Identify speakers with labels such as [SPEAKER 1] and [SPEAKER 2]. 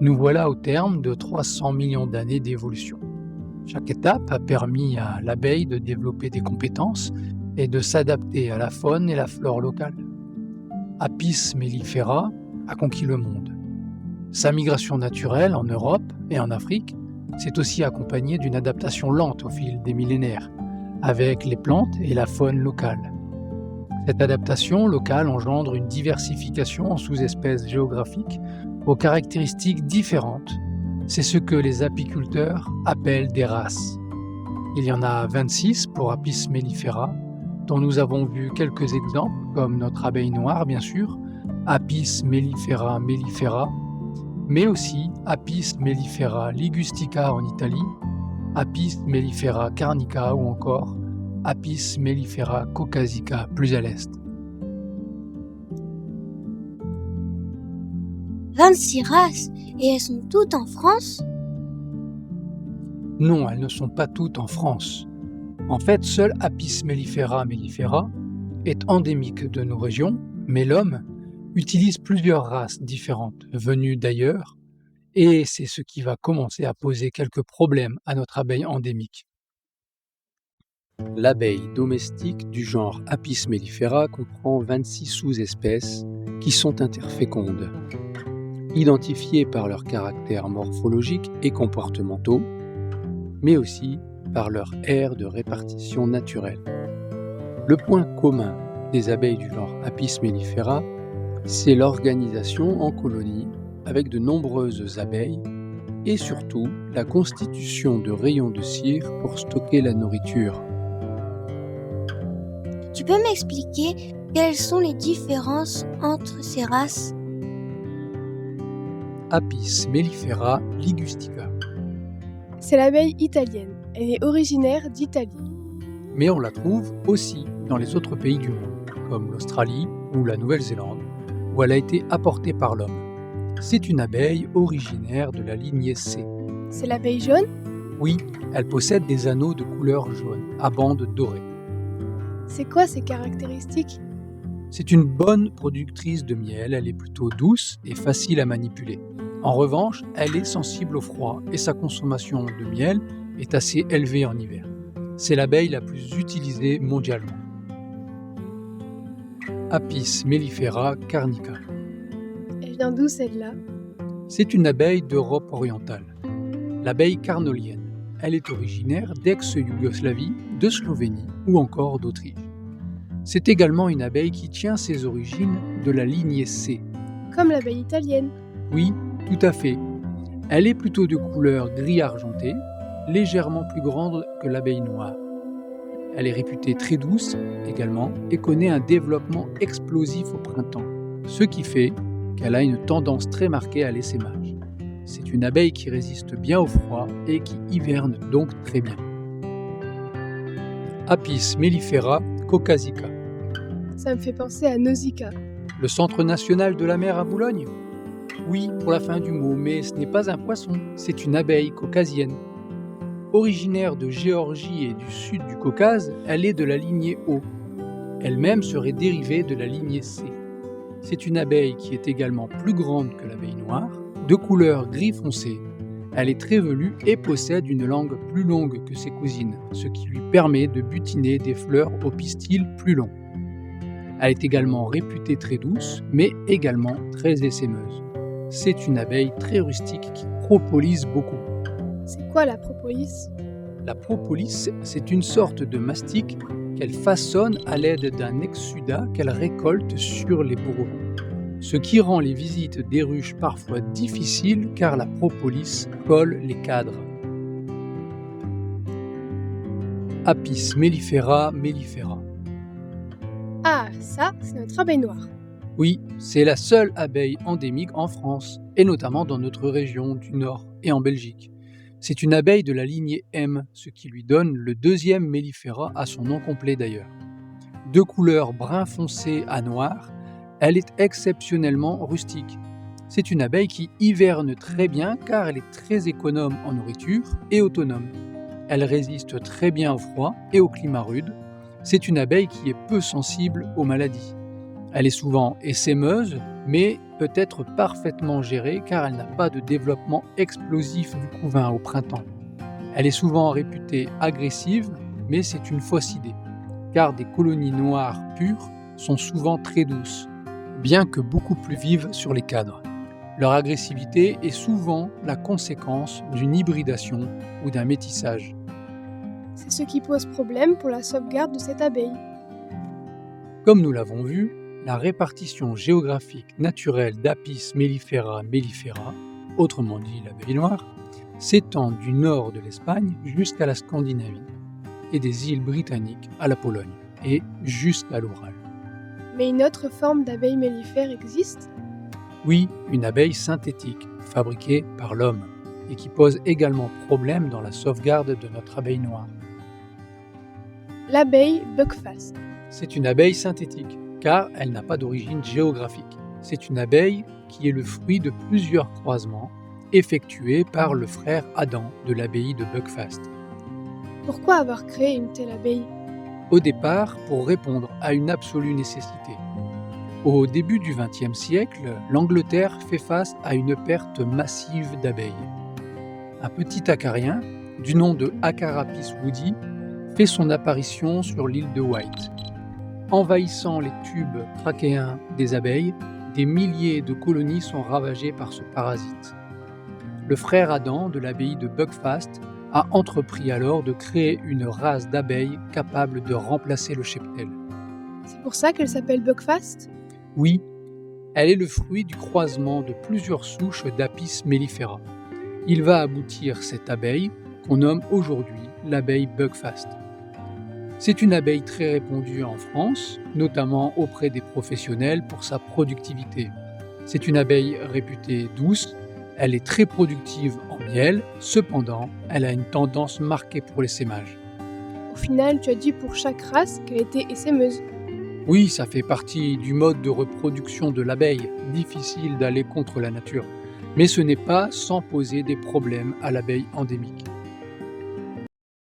[SPEAKER 1] Nous voilà au terme de 300 millions d'années d'évolution. Chaque étape a permis à l'abeille de développer des compétences et de s'adapter à la faune et la flore locale. Apis mellifera a conquis le monde. Sa migration naturelle en Europe et en Afrique s'est aussi accompagnée d'une adaptation lente au fil des millénaires, avec les plantes et la faune locale. Cette adaptation locale engendre une diversification en sous-espèces géographiques aux caractéristiques différentes. C'est ce que les apiculteurs appellent des races. Il y en a 26 pour Apis mellifera, dont nous avons vu quelques exemples, comme notre abeille noire bien sûr, Apis mellifera mellifera, mais aussi Apis mellifera ligustica en Italie, Apis mellifera carnica ou encore Apis mellifera caucasica plus à l'est.
[SPEAKER 2] 26 races, et elles sont toutes en France?
[SPEAKER 1] Non, elles ne sont pas toutes en France. En fait, seul Apis mellifera mellifera est endémique de nos régions, mais l'homme utilise plusieurs races différentes venues d'ailleurs, et c'est ce qui va commencer à poser quelques problèmes à notre abeille endémique. L'abeille domestique du genre Apis mellifera comprend 26 sous-espèces qui sont interfécondes, identifiées par leurs caractères morphologiques et comportementaux, mais aussi par leur aire de répartition naturelle. Le point commun des abeilles du genre Apis mellifera, c'est l'organisation en colonies avec de nombreuses abeilles et surtout la constitution de rayons de cire pour stocker la nourriture.
[SPEAKER 2] Tu peux m'expliquer quelles sont les différences entre ces races?
[SPEAKER 1] Apis mellifera ligustica.
[SPEAKER 3] C'est l'abeille italienne. Elle est originaire d'Italie.
[SPEAKER 1] Mais on la trouve aussi dans les autres pays du monde, comme l'Australie ou la Nouvelle-Zélande, où elle a été apportée par l'homme. C'est une abeille originaire de la lignée C.
[SPEAKER 3] C'est l'abeille jaune?
[SPEAKER 1] Oui, elle possède des anneaux de couleur jaune, à bandes dorées.
[SPEAKER 3] C'est quoi ses caractéristiques?
[SPEAKER 1] C'est une bonne productrice de miel, elle est plutôt douce et facile à manipuler. En revanche, elle est sensible au froid et sa consommation de miel est assez élevée en hiver. C'est l'abeille la plus utilisée mondialement. Apis mellifera carnica.
[SPEAKER 3] Elle vient d'où celle-là?
[SPEAKER 1] C'est une abeille d'Europe orientale, l'abeille carnolienne. Elle est originaire d'ex-Yougoslavie, de Slovénie ou encore d'Autriche. C'est également une abeille qui tient ses origines de la lignée C.
[SPEAKER 3] Comme l'abeille italienne.
[SPEAKER 1] Oui, tout à fait. Elle est plutôt de couleur gris argenté, légèrement plus grande que l'abeille noire. Elle est réputée très douce également et connaît un développement explosif au printemps, ce qui fait qu'elle a une tendance très marquée à l'essaimage. C'est une abeille qui résiste bien au froid et qui hiverne donc très bien. Apis mellifera caucasica.
[SPEAKER 3] Ça me fait penser à Nausicaa.
[SPEAKER 1] Le Centre national de la mer à Boulogne? Oui, pour la fin du mot, mais ce n'est pas un poisson, c'est une abeille caucasienne. Originaire de Géorgie et du sud du Caucase, elle est de la lignée O. Elle-même serait dérivée de la lignée C. C'est une abeille qui est également plus grande que l'abeille noire, de couleur gris foncé. Elle est très velue et possède une langue plus longue que ses cousines, ce qui lui permet de butiner des fleurs au pistil plus long. Elle est également réputée très douce, mais également très essaimeuse. C'est une abeille très rustique qui propolis beaucoup.
[SPEAKER 3] C'est quoi la propolis?
[SPEAKER 1] La propolis, c'est une sorte de mastic qu'elle façonne à l'aide d'un exsudat qu'elle récolte sur les bourreaux. Ce qui rend les visites des ruches parfois difficiles car la propolis colle les cadres. Apis mellifera mellifera.
[SPEAKER 3] Ah, ça, c'est notre abeille noire.
[SPEAKER 1] Oui, c'est la seule abeille endémique en France, et notamment dans notre région du Nord et en Belgique. C'est une abeille de la lignée M, ce qui lui donne le deuxième mellifera à son nom complet d'ailleurs. De couleur brun foncé à noir, elle est exceptionnellement rustique. C'est une abeille qui hiverne très bien car elle est très économe en nourriture et autonome. Elle résiste très bien au froid et au climat rude. C'est une abeille qui est peu sensible aux maladies. Elle est souvent essaimeuse, mais peut être parfaitement gérée car elle n'a pas de développement explosif du couvain au printemps. Elle est souvent réputée agressive, mais c'est une fausse idée, car des colonies noires pures sont souvent très douces, bien que beaucoup plus vives sur les cadres. Leur agressivité est souvent la conséquence d'une hybridation ou d'un métissage.
[SPEAKER 3] C'est ce qui pose problème pour la sauvegarde de cette abeille.
[SPEAKER 1] Comme nous l'avons vu, la répartition géographique naturelle d'Apis mellifera mellifera, autrement dit l'abeille noire, s'étend du nord de l'Espagne jusqu'à la Scandinavie et des îles britanniques à la Pologne et jusqu'à l'Oural.
[SPEAKER 3] Mais une autre forme d'abeille mellifère existe?
[SPEAKER 1] Oui, une abeille synthétique, fabriquée par l'homme, et qui pose également problème dans la sauvegarde de notre abeille noire.
[SPEAKER 3] L'abeille buckfast.
[SPEAKER 1] C'est une abeille synthétique, car elle n'a pas d'origine géographique. C'est une abeille qui est le fruit de plusieurs croisements effectués par le frère Adam de l'abbaye de Buckfast.
[SPEAKER 3] Pourquoi avoir créé une telle abeille?
[SPEAKER 1] Au départ, pour répondre à une absolue nécessité. Au début du XXe siècle, l'Angleterre fait face à une perte massive d'abeilles. Un petit acarien, du nom de Acarapis woodi, fait son apparition sur l'île de Wight. Envahissant les tubes trachéens des abeilles, des milliers de colonies sont ravagées par ce parasite. Le frère Adam de l'abbaye de Buckfast a entrepris alors de créer une race d'abeilles capable de remplacer le cheptel.
[SPEAKER 3] C'est pour ça qu'elle s'appelle buckfast?
[SPEAKER 1] Oui, elle est le fruit du croisement de plusieurs souches d'Apis mellifera. Il va aboutir cette abeille qu'on nomme aujourd'hui l'abeille Buckfast. C'est une abeille très répandue en France, notamment auprès des professionnels pour sa productivité. C'est une abeille réputée douce, elle est très productive en miel, cependant, elle a une tendance marquée pour l'essaimage.
[SPEAKER 3] Au final, tu as dit pour chaque race qu'elle était essaimeuse.
[SPEAKER 1] Oui, ça fait partie du mode de reproduction de l'abeille, difficile d'aller contre la nature. Mais ce n'est pas sans poser des problèmes à l'abeille endémique.